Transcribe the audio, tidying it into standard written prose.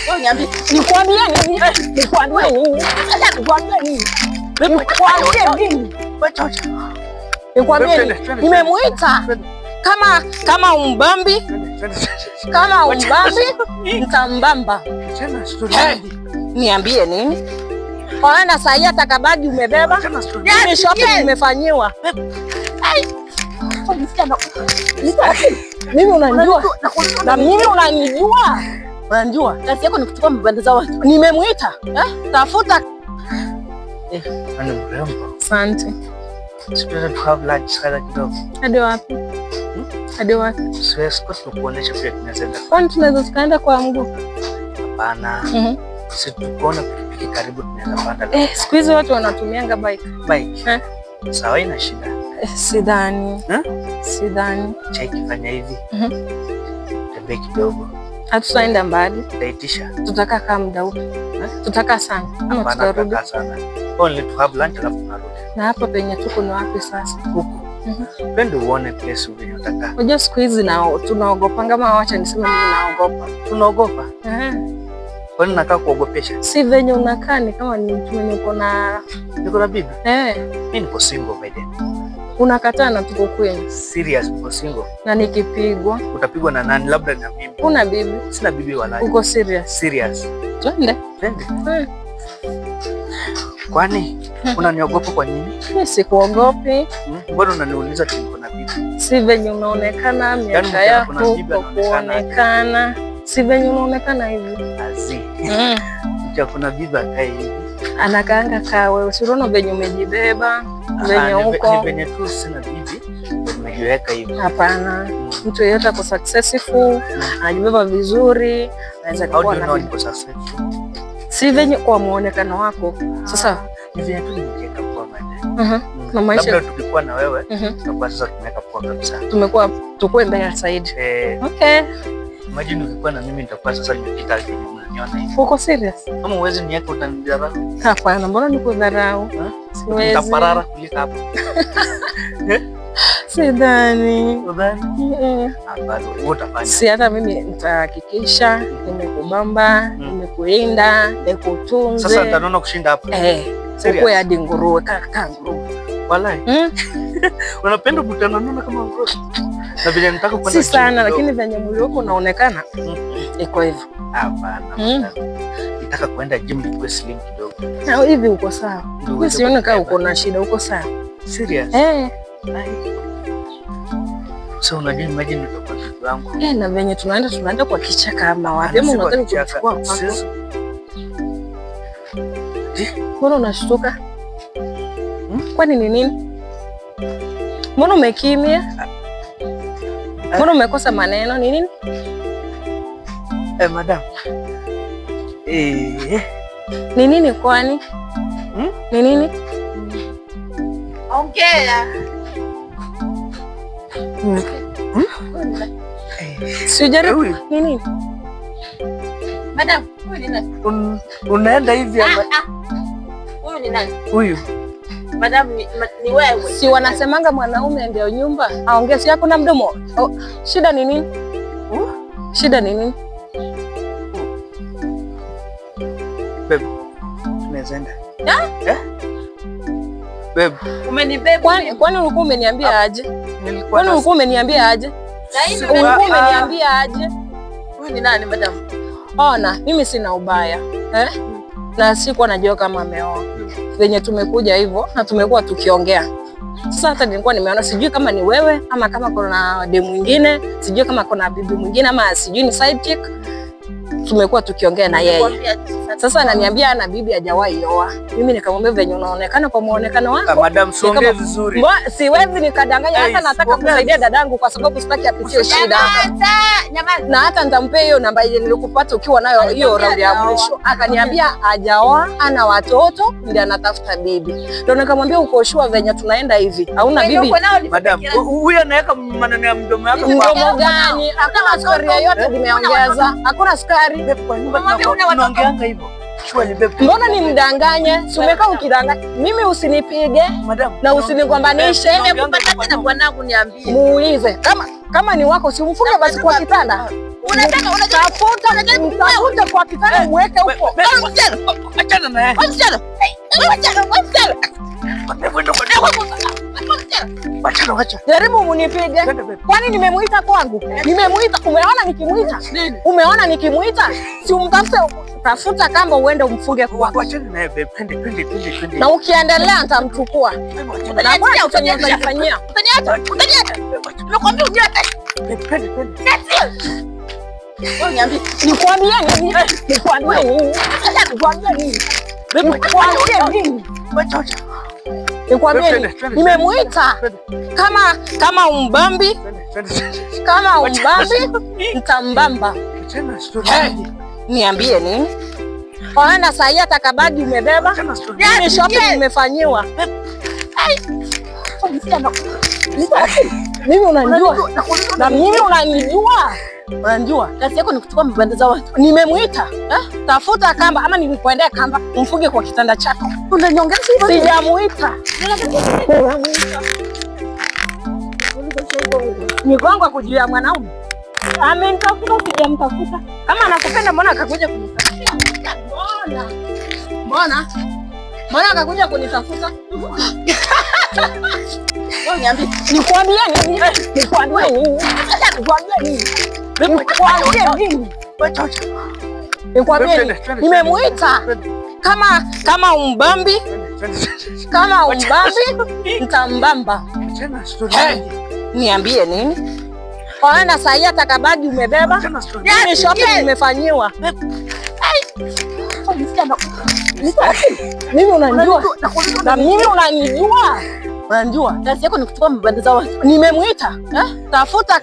Wewe niambie. Nikwambie nini? Nikwambie nini? Sasa nikwambie nini? Nikwambie nini? Nikwambie nini? Nimemuita kama umbambi. Kama umbambi nitambamba. Niambie nini? Waenda saa hii hata kabadi umebeba. Mimi shopping nimefanyiwa. Mimi unanijua. Na mimi unanijua. Unanijua. Kazi yako ni kuchukua mbanda za watu. Nimemuita. Tafuta. Ana mrembo. Asante. Tunaweza tu have lunch sasa kidogo. Hadi wapi? Hadi wapi? Siwezi kuonesha pia tunaweza. Kwani tunaweza tukaenda kwa mguu? Hapana. Sisi tukoona pikipiki karibu tunaweza panda. Siku hizi watu wanatumianga bike. Bike. Sawa, ina shida. Sidhani. Sidhani. Chaikifanya hivi. Tembea kidogo. Hatutaenda mbali. Tutaitisha. Tutakaa kama muda upi? Tutakaa sana. Ama tutarudi. Tutakaa sana. Only to have lunch alafu tunarudi. Na hapa penye tuko ni wapi sasa? Huku. Pende uone place unataka. Unajua siku hizi tunaogopa, kama wacha niseme mimi naogopa. Tunaogopa? Kwa nini nakaa kuogopesha? Si venye unakaa ni kama ni mtu mwenye uko na bibi. Mimi niko single by then. Unakataa na tuko kwenye. Serious, niko single. Na nikipigwa? Utapigwa na nani? Labda na mimi. Una bibi? Sina bibi wala. Uko serious? Serious. Twende. Kwani unaniogopa kwa nini? Mimi sikuogopi. Mbona unaniuliza niko na bibi? Si venye unaonekana, miaka yako kuonekana. Si venye unaonekana hivi. Azi. Mcha kuna bibi akae hivi. Anakaanga kawe, usiona venye umejibeba, venye uko. Ni venye tu sina bibi, nimejiweka hivi. Hapana. Mtu yeyote ako successful, anajibeba vizuri, anaweza kuwa na bibi successful. Si venye kwa muonekano wako. Sasa ni venye tu nimejiweka kwa maana. Na maisha labda tukikuwa na wewe, tutakuwa sasa tumeweka kwa kabisa. Tukue mbele zaidi. Okay. Imagine ukikuwa na mimi nitakuwa sasa nimepita hivi unaniona hivi. Uko serious? Kama uwezi niweke utanidharau. Hapana, mbona nikudharau? Siwezi. Nitaparara kulika hapo. Sidhani. Udhani? Hapana, utafanya. Si hata mimi nitahakikisha nimekubamba, nimekulinda, nikutunze. Sasa nitaona kushinda hapa. Uko ya nguruwe kaka nguruwe. Wallahi. Unapenda kutanana kama nguruwe. Na vile nataka kwenda. Si sana lakini venye mwili wako unaonekana iko hivyo. Hapana. Nataka kwenda gym nikuwe slim kidogo. Na hivi uko sawa? Mimi sioni kama uko na shida, uko sawa. Serious? So unajua imagine nitakuwa kitu yangu. Na venye tunaenda kwa kichaka ama wapi? Mbona unataka kuchukua kwako? Mbona unashtuka? Kwani ni nini? Mbona umekimya? Mbona umekosa maneno? Ni nini? Madam. Ni nini kwani? Ni nini? Ongea. Sijaribu. Ni nini? Madam, huyu ni nani? Unaenda hivi ama? Huyu ni nani? Huyu. Madam, ni wewe. Si wanasemanga mwanaume ndio nyumba. Aongea si yako na mdomo. Shida ni nini? Shida ni nini? Babe, tunaweza enda. Babe, umenibeba. Kwani ulikuwa umeniambia aje? Kwani ulikuwa umeniambia aje? Ulikuwa umeniambia aje? Huyu ni nani madam? Ona, mimi sina ubaya. Na sikuwa najua kama ameoa. Venye tumekuja hivyo na tumekuwa tukiongea. Sasa hata nilikuwa nimeona sijui kama ni wewe ama kama kuna demu mwingine, sijui kama kuna bibi mwingine ama sijui ni side chick. Tumekuwa tukiongea na yeye. Sasa ananiambia ana bibi hajawahi oa. Mimi nikamwambia venye unaonekana kwa muonekano wako. Madam, songe vizuri. Siwezi nikadanganya, hata nataka kusaidia dadangu kwa sababu sitaki apitie shida. Na hata nitampea hiyo namba ile nilikupata ukiwa nayo hiyo raundi ya mwisho. Akaniambia hajaoa, ana watoto, ndiye anatafuta bibi. Ndio nikamwambia uko sure venye tunaenda hivi. Hauna bibi? Madam, huyu anaweka maneno ya mdomo yako kwa. Mdomo gani? Hakuna sukari yoyote nimeongeza. Hakuna sukari. Kwa nyumba tunaongeanga hivyo. Mbona ni mdanganye? Si umekaa ukidanganya. Mimi usinipige na usinigombanishe. Nimekupata tena bwanangu niambie. Muulize. Kama ni wako si umfunge basi kwa kitanda. Tafuta kwa kitanda mweke huko. Achana naye. Wacha. Jaribu munipige. Kwani nimemuita kwangu? Nimemuita, umeona nikimuita? Umeona nikimuita? Si umtafute, tafuta kamba uende umfunge kwa. Wachana naye babe. Twende. Na ukiendelea nitamchukua. Na mbona utanifanyia? Utaniacha. Nimekwambia uniache. Twende. Nikwambie nini? Nimemuita kama umbambi, nitambamba. Niambie nini? Ona saa hii hata kabadi umebeba. Mimi shopping nimefanyiwa. Mimi unanijua. Na mimi unanijua. Unanijua kazi yako ni kuchukua mabanda za watu. Nimemuita, tafuta kamba ama nikuendea kamba umfunge kwa kitanda chako. Unanyongeza hivyo? Sijamuita. Nigonga kujua mwanaume. Amenitafuta, sijamtafuta. Kama anakupenda mbona akakuja kunitafuta? Mbona akakuja kunitafuta? Nikwambie nini? Nimemuita kama umbambi, nitambamba. Niambie nini? Ona saa hii hata kabadi umebeba. Mimi shopping nimefanyiwa. Mimi unanijua. Na mimi unanijua. Unanijua kazi yako ni kuchukua mabanda za watu. Nimemuita, tafuta